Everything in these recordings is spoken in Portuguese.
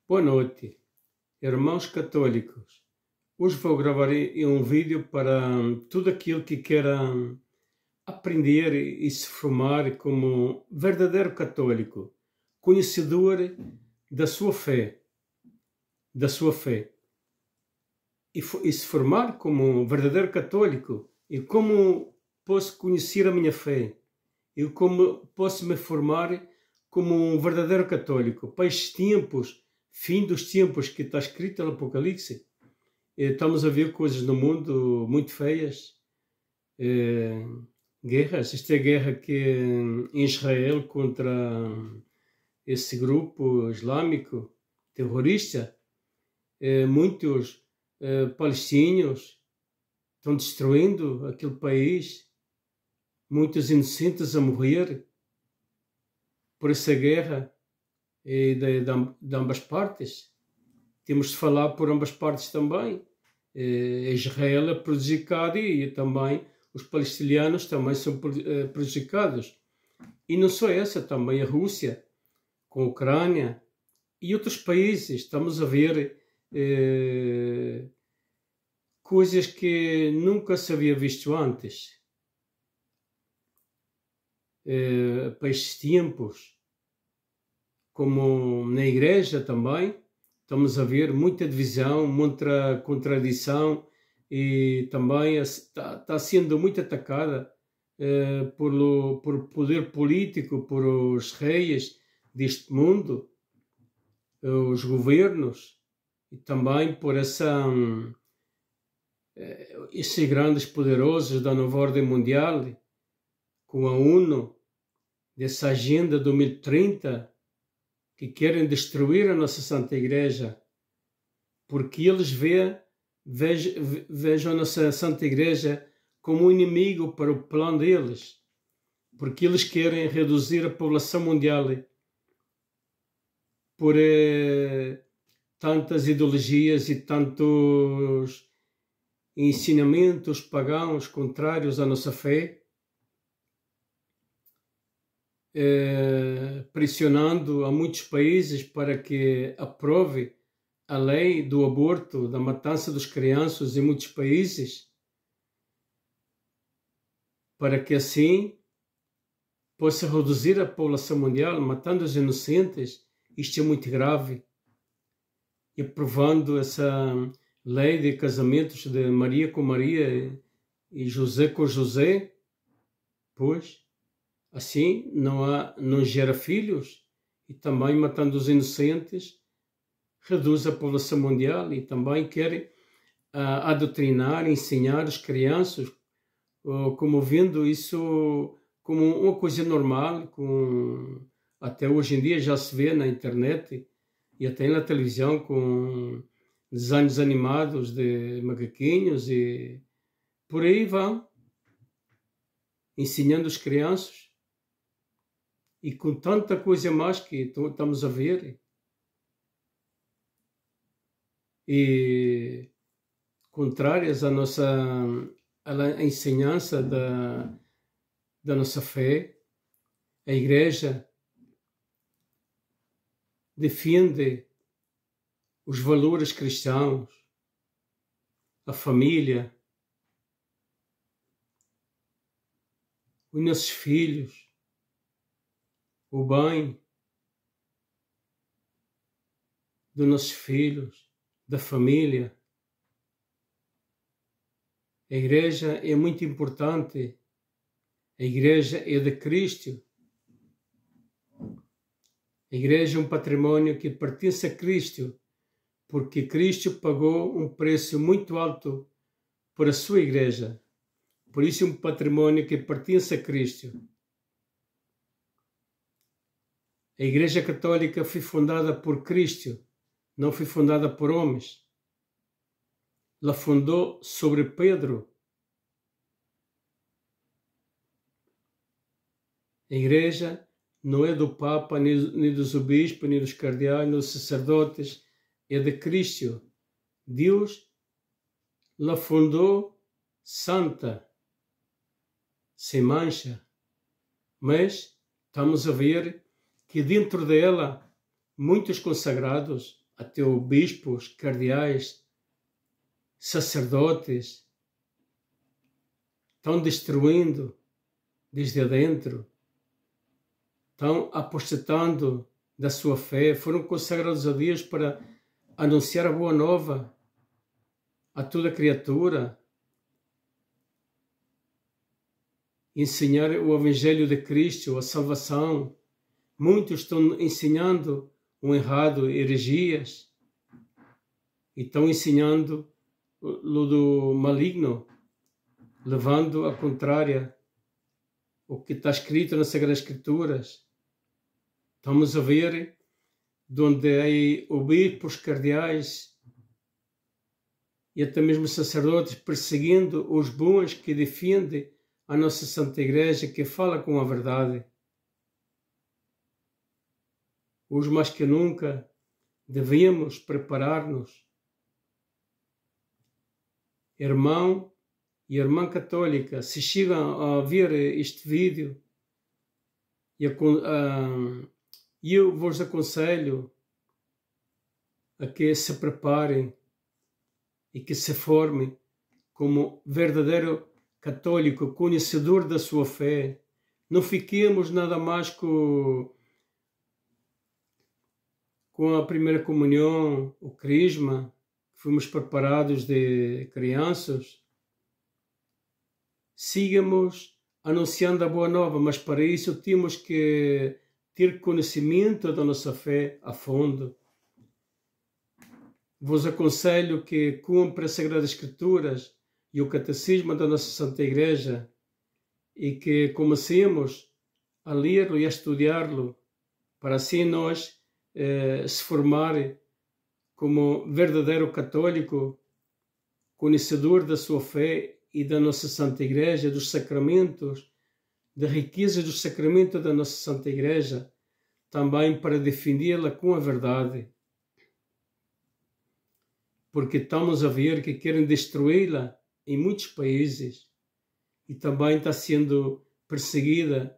Boa noite, irmãos católicos. Hoje vou gravar um vídeo para tudo aquilo que queira aprender e se formar como verdadeiro católico, conhecedor da sua fé, e se formar como um verdadeiro católico, e como posso conhecer a minha fé, e como posso me formar como um verdadeiro católico para estes tempos, fim dos tempos que está escrito no Apocalipse. Estamos a ver coisas no mundo muito feias, guerras. Esta é a guerra que em Israel contra esse grupo islâmico terrorista. Muitos palestinos estão destruindo aquele país, muitos inocentes a morrer por essa guerra de ambas partes. Temos de falar por ambas partes também. Israel é prejudicado e também os palestinianos também são prejudicados. E não só essa, também a Rússia, com a Ucrânia e outros países. Estamos a ver coisas que nunca se havia visto antes. Para estes tempos, como na igreja também, estamos a ver muita divisão, muita contradição, e também está sendo muito atacada por poder político, por os reis deste mundo, os governos, e também por esses grandes poderosos da nova ordem mundial, com a ONU, dessa agenda 2030, que querem destruir a nossa Santa Igreja, porque eles vejam a nossa Santa Igreja como um inimigo para o plano deles, porque eles querem reduzir a população mundial por tantas ideologias e tantos ensinamentos pagãos contrários à nossa fé, pressionando a muitos países para que aprove a lei do aborto, da matança dos crianças em muitos países, para que assim possa reduzir a população mundial, matando os inocentes. Isto é muito grave. E aprovando essa lei de casamentos de Maria com Maria e José com José, pois assim não gera filhos, e também matando os inocentes reduz a população mundial, e também quer adoutrinar, ensinar as crianças, como vendo isso como uma coisa normal, até hoje em dia já se vê na internet e até na televisão, com desenhos animados de macaquinhos, e por aí vão ensinando as crianças. E com tanta coisa mais que estamos a ver, e contrárias à nossa ensinança da nossa fé, a Igreja defende os valores cristãos, a família, os nossos filhos, o bem dos nossos filhos, da família. A Igreja é muito importante. A Igreja é de Cristo. A Igreja é um património que pertence a Cristo, porque Cristo pagou um preço muito alto por a sua Igreja. Por isso é um património que pertence a Cristo. A Igreja Católica foi fundada por Cristo, não foi fundada por homens. Ela fundou sobre Pedro. A Igreja não é do Papa, nem dos obispos, nem dos cardeais, nem dos sacerdotes, é de Cristo. Deus la fundou santa, sem mancha, mas estamos a ver que dentro dela muitos consagrados até os bispos, cardeais, sacerdotes, estão destruindo desde dentro, estão apostatando da sua fé, foram consagrados a Deus para anunciar a boa nova a toda criatura, ensinar o Evangelho de Cristo, a salvação. Muitos estão ensinando o errado, heresias, e estão ensinando o do maligno, levando a contrária o que está escrito nas Sagradas Escrituras. Estamos a ver onde há obispos, cardeais e até mesmo sacerdotes perseguindo os bons que defendem a nossa Santa Igreja, que fala com a verdade. Hoje mais que nunca devemos preparar-nos. Irmão e irmã católica, se chegam a ver este vídeo, eu vos aconselho a que se preparem e que se formem como verdadeiro católico, conhecedor da sua fé. Não fiquemos nada mais com a primeira comunhão, o crisma, que fomos preparados de crianças. Sigamos anunciando a boa nova, mas para isso temos que ter conhecimento da nossa fé a fundo. Vos aconselho que cumpra as Sagradas Escrituras e o Catecismo da nossa Santa Igreja e que comecemos a ler-lo e a estudá-lo, para assim nós se formar como verdadeiro católico, conhecedor da sua fé e da nossa Santa Igreja, dos sacramentos, da riqueza dos sacramentos da nossa Santa Igreja, também para defendê-la com a verdade. Porque estamos a ver que querem destruí-la em muitos países e também está sendo perseguida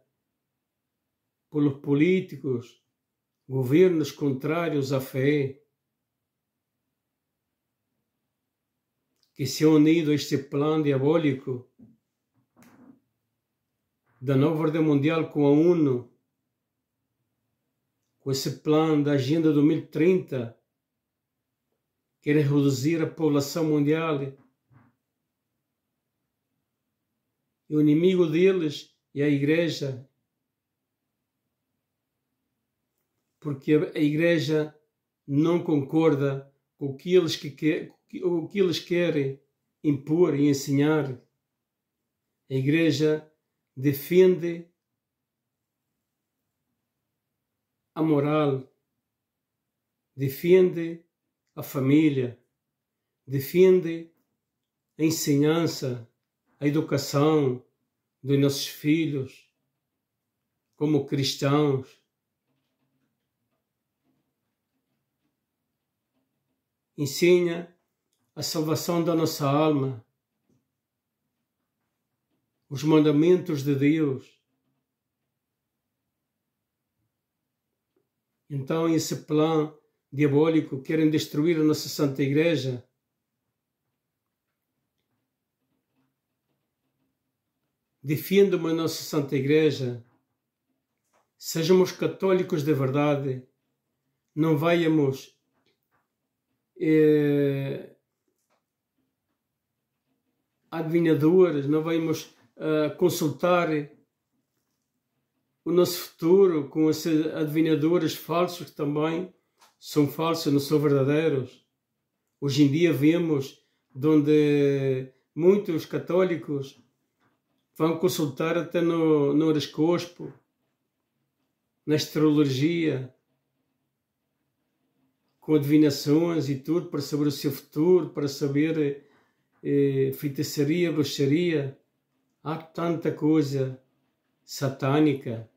pelos políticos, governos contrários à fé, que se han unido a este plano diabólico da nova ordem mundial com a ONU, com esse plano da Agenda 2030, querem reduzir a população mundial. E o inimigo deles é a Igreja, porque a Igreja não concorda com o que eles querem impor e ensinar. A Igreja defende a moral, defende a família, defende a ensinança, a educação dos nossos filhos como cristãos. Ensina a salvação da nossa alma, os mandamentos de Deus. Então esse plano diabólico querem destruir a nossa Santa Igreja. Defendam a nossa Santa Igreja. Sejamos católicos de verdade. Não vayamos adivinhadores, não vamos consultar o nosso futuro com esses adivinhadores falsos que também são falsos, não são verdadeiros. Hoje em dia vemos onde muitos católicos vão consultar até no horoscopo, na astrologia, com adivinações e tudo, para saber o seu futuro, para saber feitiçaria, bruxaria. Há tanta coisa satânica.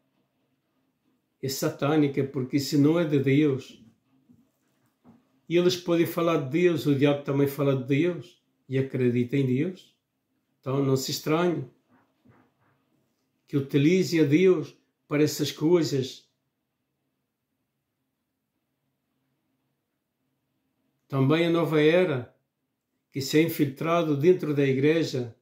É satânica porque isso não é de Deus. E eles podem falar de Deus, o diabo também fala de Deus e acredita em Deus. Então não se estranhe que utilizem a Deus para essas coisas. também a nova era que se é infiltrado dentro da igreja.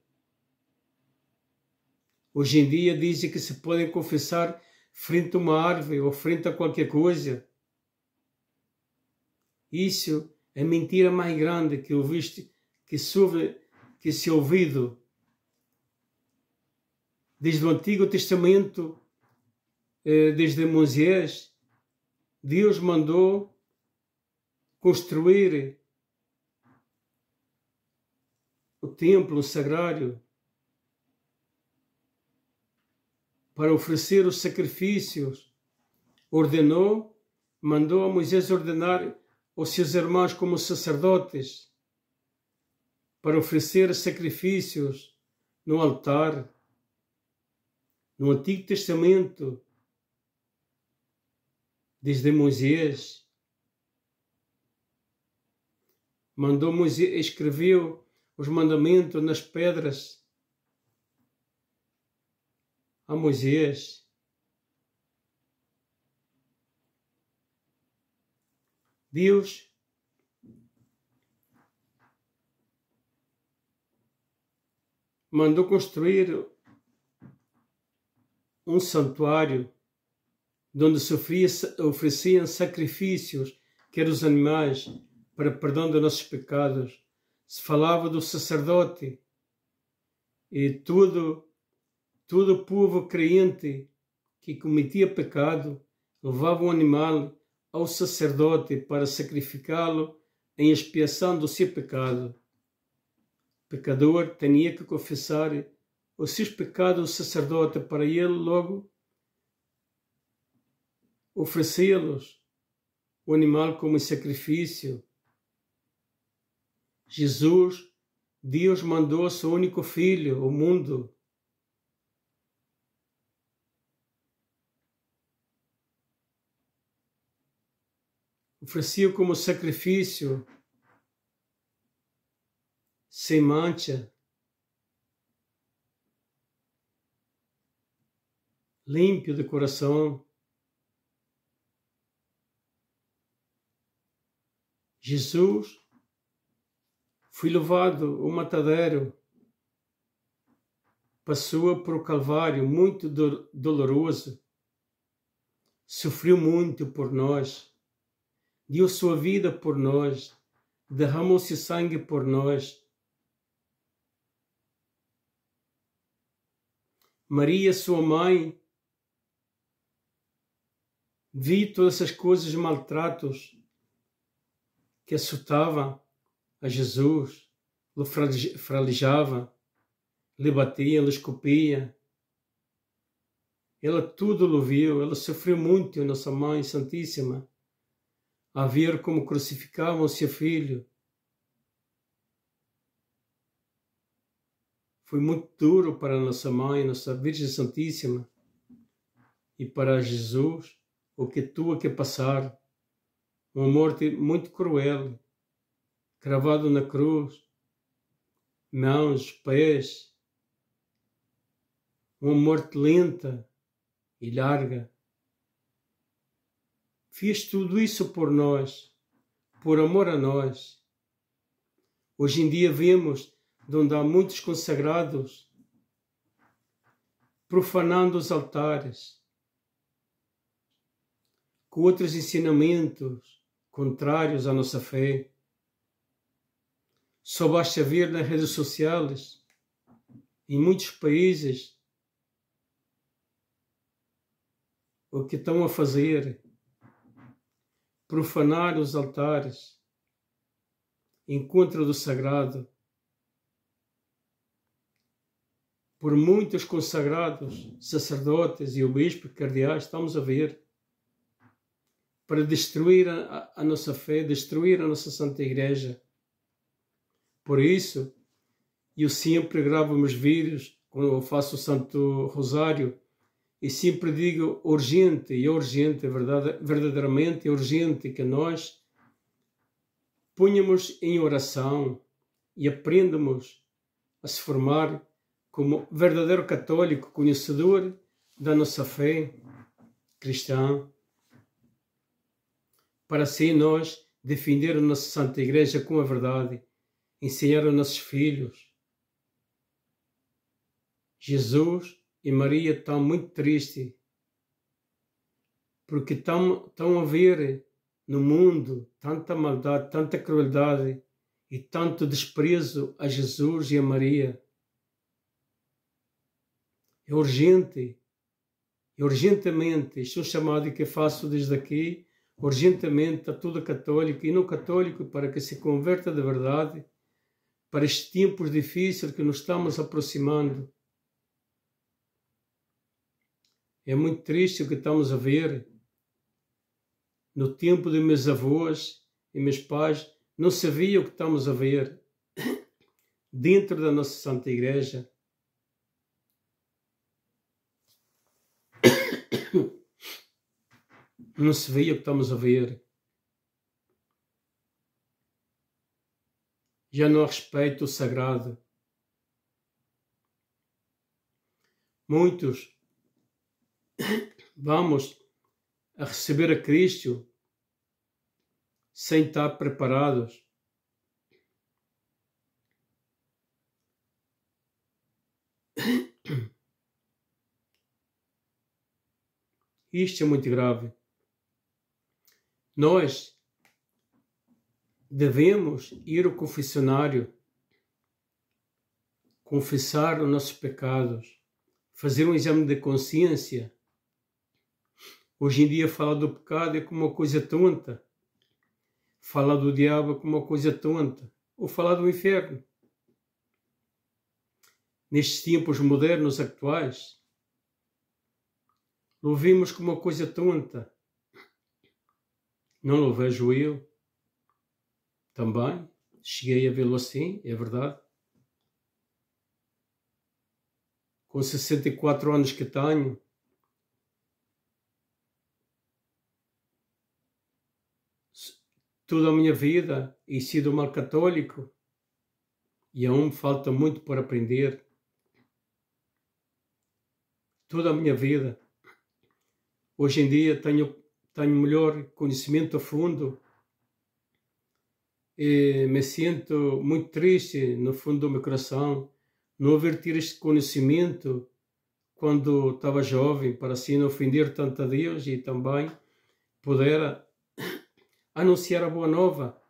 Hoje em dia dizem que se podem confessar frente a uma árvore ou frente a qualquer coisa. Isso é a mentira mais grande que se ouvido desde o Antigo Testamento, desde Moisés. Deus mandou construir o templo sagrado para oferecer os sacrifícios. Mandou a Moisés ordenar aos seus irmãos como sacerdotes para oferecer sacrifícios no altar. No Antigo Testamento, desde Moisés, escreveu os mandamentos nas pedras a Moisés. Deus mandou construir um santuário onde se ofereciam sacrifícios, que eram os animais, para perdão dos nossos pecados. Se falava do sacerdote e todo o povo crente que cometia pecado levava um animal ao sacerdote para sacrificá-lo em expiação do seu pecado. O pecador tinha que confessar os seus pecados ao sacerdote para ele logo oferecê-los, o animal como sacrifício. Jesus, Deus mandou seu único filho ao mundo. Ofereceu como sacrifício, sem mancha, limpo de coração. Jesus foi levado ao matadeiro, passou por um calvário muito doloroso, sofreu muito por nós, deu sua vida por nós, derramou seu sangue por nós. Maria, sua mãe, viu todas essas coisas, maltratos que açoitavam a Jesus, lhe fralejava, lhe batia, lhe escupia. Ela tudo o viu, ela sofreu muito, nossa Mãe Santíssima, a ver como crucificavam o seu filho. Foi muito duro para a nossa Mãe, nossa Virgem Santíssima, e para Jesus, o que tuvo que passar, uma morte muito cruel, cravado na cruz, mãos, pés, uma morte lenta e larga. Fez tudo isso por nós, por amor a nós. Hoje em dia vemos onde há muitos consagrados profanando os altares, com outros ensinamentos contrários à nossa fé. Só basta ver nas redes sociais, em muitos países, o que estão a fazer: profanar os altares, encontro do sagrado. Por muitos consagrados, sacerdotes e obispos, cardeais, estamos a ver, para destruir a nossa fé, destruir a nossa Santa Igreja. Por isso, eu sempre gravo meus vídeos, quando eu faço o Santo Rosário, e sempre digo urgente, e é urgente, verdadeiramente é urgente que nós ponhamos em oração e aprendamos a se formar como verdadeiro católico, conhecedor da nossa fé cristã, para assim nós defender a nossa Santa Igreja com a verdade, ensinar aos nossos filhos. Jesus e Maria estão muito tristes porque estão a ver no mundo tanta maldade, tanta crueldade e tanto desprezo a Jesus e a Maria. É urgentemente, este é um chamado que eu faço desde aqui, urgentemente a todo católico e não católico, para que se converta de verdade para estes tempos difíceis que nos estamos aproximando. É muito triste o que estamos a ver. No tempo de meus avós e meus pais, não se via o que estamos a ver dentro da nossa Santa Igreja. Não se via o que estamos a ver. Já não há respeito ao sagrado. Muitos vamos a receber a Cristo sem estar preparados. Isto é muito grave. Nós devemos ir ao confessionário, confessar os nossos pecados, fazer um exame de consciência. Hoje em dia falar do pecado é como uma coisa tonta. Falar do diabo é como uma coisa tonta. Ou falar do inferno. Nestes tempos modernos atuais, o vimos como uma coisa tonta. Não o vejo eu. Também cheguei a vê-lo assim, é verdade. Com 64 anos que tenho, toda a minha vida he sido mal católico e aún me falta muito por aprender. Toda a minha vida. Hoje em dia tenho melhor conhecimento a fundo e me sinto muito triste no fundo do meu coração não haver tido este conhecimento quando estava jovem, para assim não ofender tanto a Deus e também poder anunciar a boa nova,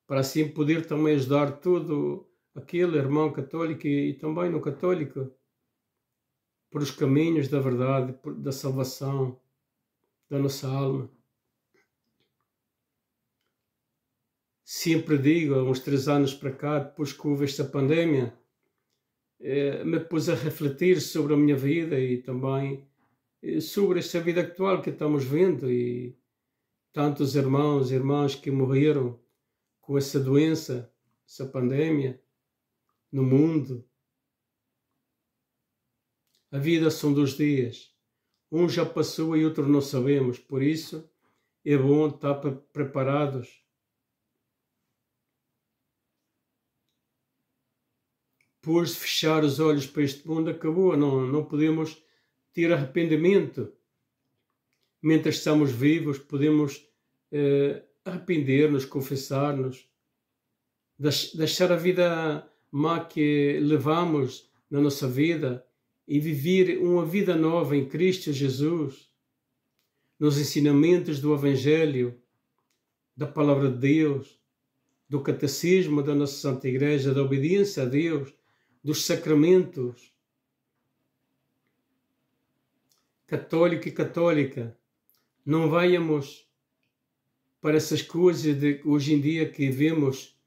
para assim poder também ajudar todo aquele irmão católico e também não católico por os caminhos da verdade, da salvação da nossa alma. Sempre digo, há uns 3 anos para cá, depois que houve esta pandemia, me pus a refletir sobre a minha vida e também sobre esta vida atual que estamos vendo e tantos irmãos e irmãs que morreram com essa doença, essa pandemia no mundo. A vida são 2 dias. Um já passou e outro não sabemos. Por isso é bom estar preparados. Depois de fechar os olhos para este mundo, acabou. Não podemos ter arrependimento. Mientras estamos vivos, podemos arrepender-nos, confessar-nos, deixar a vida má que levamos na nossa vida e viver uma vida nova em Cristo Jesus, nos ensinamentos do Evangelho, da Palavra de Deus, do Catecismo da nossa Santa Igreja, da obediência a Deus, dos sacramentos. Católico e católica, não vayamos para essas coisas de hoje em dia que vemos,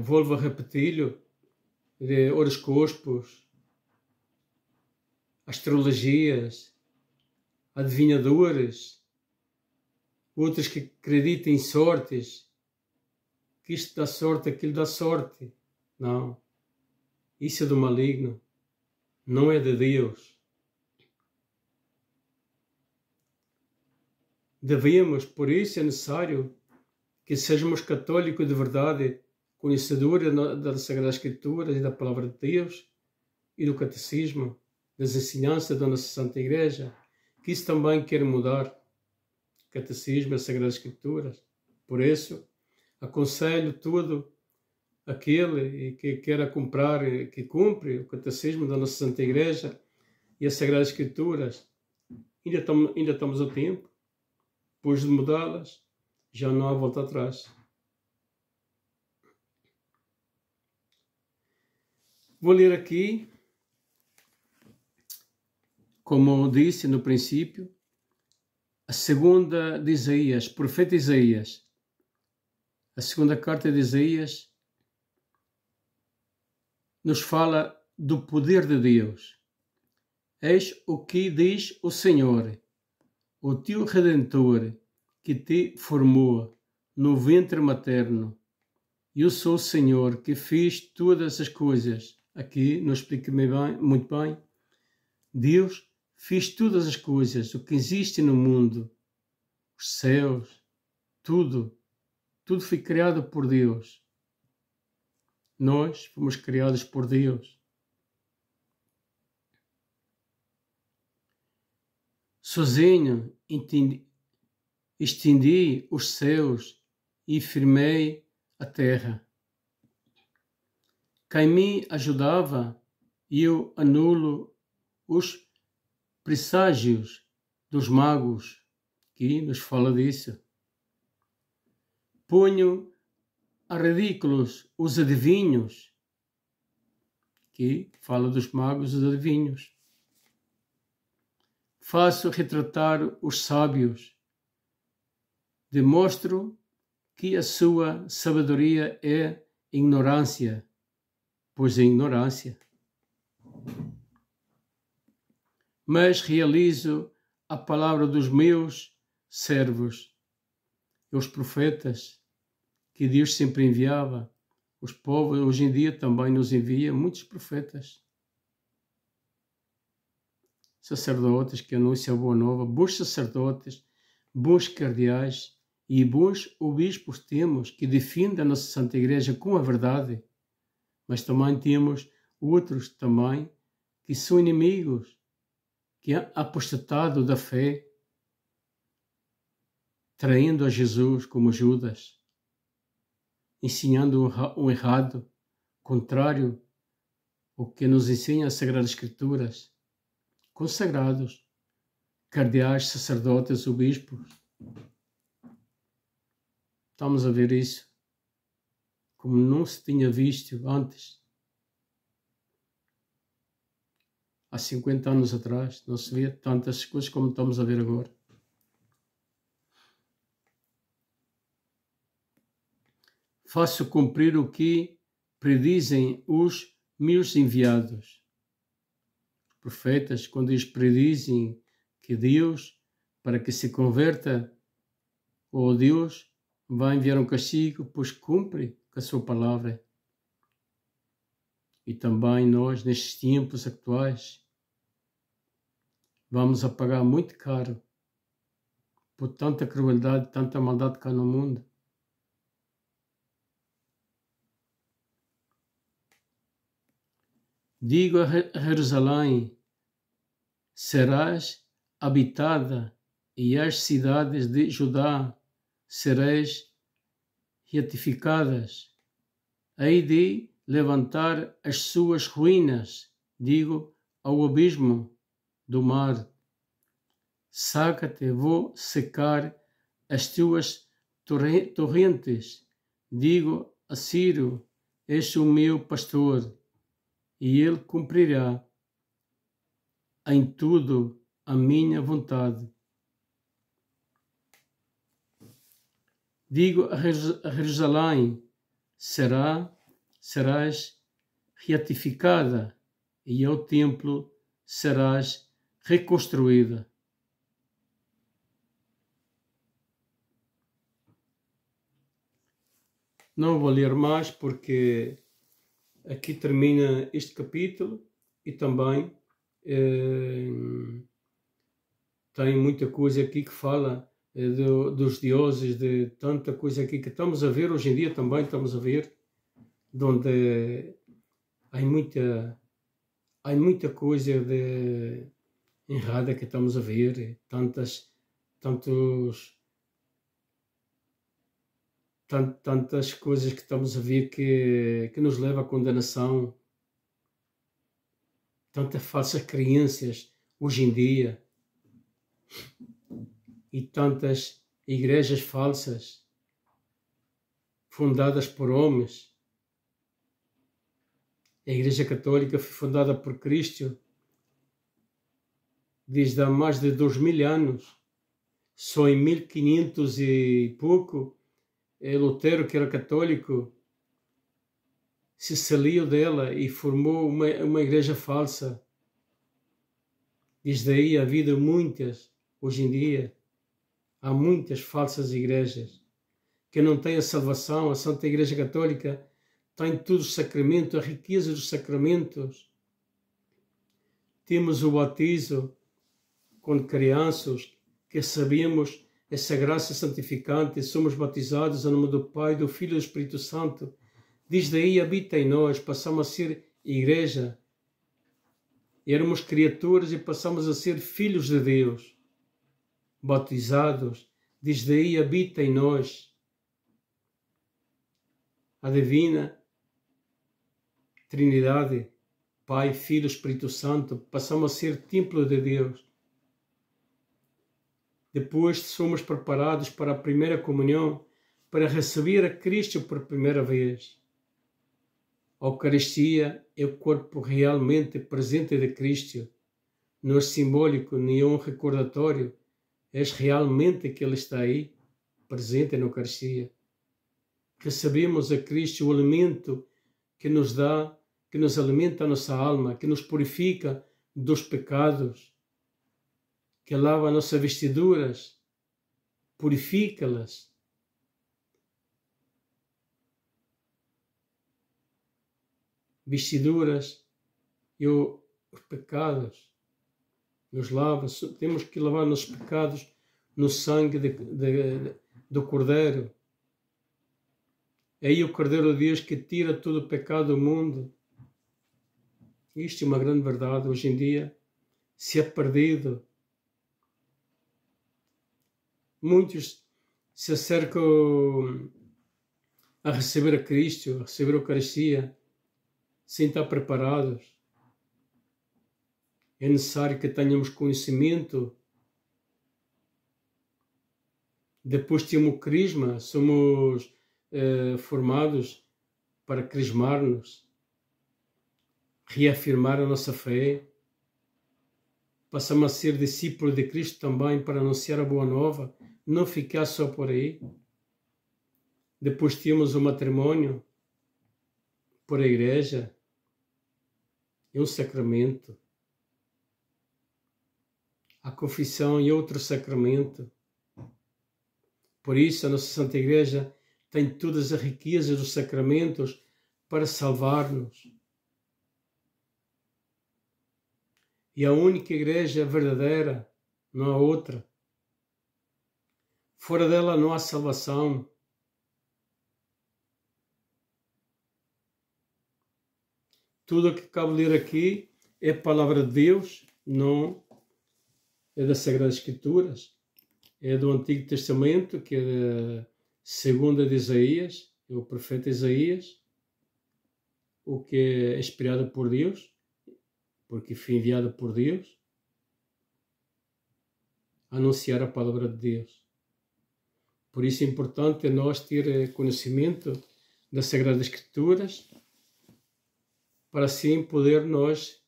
volvo a repeti-lo, de horoscópios, astrologias, adivinhadores, outros que acreditam em sortes, que isto dá sorte, aquilo dá sorte. Não. Isso é do maligno. Não é de Deus. Devemos, por isso é necessário que sejamos católicos de verdade, conhecedores das Sagradas Escrituras e da Palavra de Deus e do Catecismo, das ensinanças da nossa Santa Igreja, que isso também quer mudar. Catecismo, as Sagradas Escrituras. Por isso, aconselho tudo aquele que queira comprar, que cumpre o Catecismo da nossa Santa Igreja e as Sagradas Escrituras. Ainda estamos a tempo, depois de mudá-las, já não há volta atrás. Vou ler aqui, como eu disse no princípio, a segunda de Isaías, profeta Isaías. A segunda carta de Isaías nos fala do poder de Deus. Eis o que diz o Senhor, o teu Redentor, que te formou no ventre materno. Eu sou o Senhor que fiz todas as coisas. Aqui não explica muito bem. Deus fez todas as coisas, o que existe no mundo, os céus, tudo foi criado por Deus. Nós fomos criados por Deus. Sozinho estendi os céus e firmei a terra. Quem me ajudava, eu anulo os presságios dos magos, que nos fala disso. Ponho a ridículos os adivinhos, que fala dos magos e dos adivinhos. Faço retratar os sábios. Demonstro que a sua sabedoria é ignorância, pois é ignorância. Mas realizo a palavra dos meus servos, os profetas, que Deus sempre enviava. Os povos hoje em dia também nos envia muitos profetas, sacerdotes que anunciam a boa nova, bons sacerdotes, bons cardeais e bons obispos temos que defendem a nossa Santa Igreja com a verdade. Mas também temos outros também que são inimigos, que han apostatado da fé, traindo a Jesus como Judas, ensinando um errado, contrário ao que nos ensina as Sagradas Escrituras. Consagrados, cardeais, sacerdotes, obispos. Estamos a ver isso como não se tinha visto antes. Há 50 anos atrás não se via tantas coisas como estamos a ver agora. Faço cumprir o que predizem os meus enviados. Os profetas, quando eles predizem que Deus, para que se converta, ou Deus vai enviar um castigo, pois cumpre com a sua palavra. E também nós, nestes tempos atuais, vamos a pagar muito caro por tanta crueldade, tanta maldade cá no mundo. Digo a Jerusalém, serás habitada, e as cidades de Judá sereis reatificadas. Hei de levantar as suas ruínas, digo ao abismo do mar. Saca-te, vou secar as tuas torrentes, digo a Ciro, és o meu pastor, e ele cumprirá em tudo a minha vontade. Digo a Jerusalém, serás reatificada, e ao templo serás reconstruída. Não vou ler mais porque aqui termina este capítulo e também tem muita coisa aqui que fala dos deuses, de tanta coisa aqui que estamos a ver hoje em dia também estamos a ver, onde há muita coisa errada que estamos a ver, tantos tantas coisas que estamos a ver que nos leva à condenação, tantas falsas crenças hoje em dia e tantas igrejas falsas fundadas por homens. A Igreja Católica foi fundada por Cristo desde há mais de 2000 anos. Só em 1500 e pouco, Lutero, que era católico, se saiu dela e formou uma igreja falsa. Desde aí a vida muitas, hoje em dia, há muitas falsas igrejas que não têm a salvação. A Santa Igreja Católica tem todos os sacramentos, a riqueza dos sacramentos. Temos o batismo quando crianças, que sabemos essa graça santificante, somos batizados em nome do Pai, do Filho e do Espírito Santo. Desde aí habita em nós, passamos a ser igreja. Éramos criaturas e passamos a ser filhos de Deus, batizados. Desde aí habita em nós a divina Trindade, Pai, Filho, Espírito Santo. Passamos a ser templo de Deus. Depois somos preparados para a primeira comunhão, para receber a Cristo por primeira vez. A Eucaristia é o corpo realmente presente de Cristo. Não é simbólico, nem é um recordatório. É realmente que Ele está aí, presente na Eucaristia. Recebemos a Cristo, o alimento que nos dá, que nos alimenta a nossa alma, que nos purifica dos pecados, que lava as nossas vestiduras, purifica-las. Vestiduras e os pecados nos lava. Temos que lavar nossos pecados no sangue do Cordeiro. É aí o Cordeiro de Deus que tira todo o pecado do mundo. Isto é uma grande verdade. Hoje em dia se é perdido. Muitos se acercam a receber a Cristo, a receber a Eucaristia, sem estar preparados. É necessário que tenhamos conhecimento. Depois temos o crisma, somos formados para crismar-nos, reafirmar a nossa fé. Passamos a ser discípulos de Cristo também para anunciar a boa nova, não ficar só por aí. Depois temos o matrimônio por a igreja, é um sacramento. A confissão é outro sacramento. Por isso a nossa Santa Igreja tem todas as riquezas dos sacramentos para salvar-nos. E a única igreja verdadeira, não há outra. Fora dela não há salvação. Tudo o que acabo de ler aqui é a palavra de Deus, não é das Sagradas Escrituras, é do Antigo Testamento, que é da segunda de Isaías, é o profeta Isaías, o que é inspirado por Deus, porque foi enviado por Deus a anunciar a palavra de Deus. Por isso é importante nós ter conhecimento das Sagradas Escrituras, para assim poder nós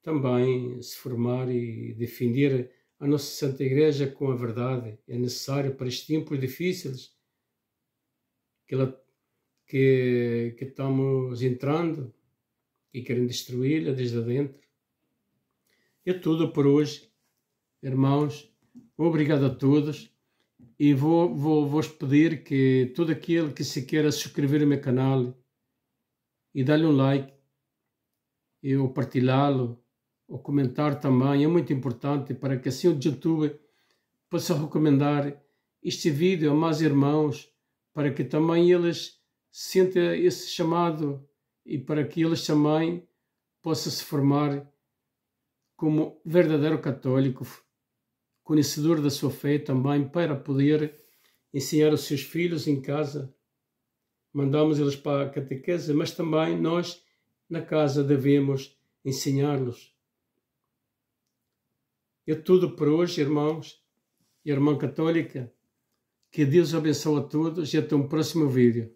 também se formar e defender a nossa Santa Igreja com a verdade. É necessário para estes tempos difíceis que estamos entrando e querem destruí-la desde dentro. É tudo por hoje, irmãos. Obrigado a todos. E vou-vos pedir que todo aquele que se queira subscrever o meu canal e dar-lhe um like, e ou partilhá-lo, ou comentar também, é muito importante para que assim o YouTube possa recomendar este vídeo a mais irmãos, para que também eles sintam esse chamado e para que eles também possam se formar como verdadeiro católico, conhecedor da sua fé também, para poder ensinar aos seus filhos em casa mandamos eles para a catequese, mas também nós, na casa, devemos ensiná-los. É tudo por hoje, irmãos e irmã católica. Que Deus abençoe a todos e até um próximo vídeo.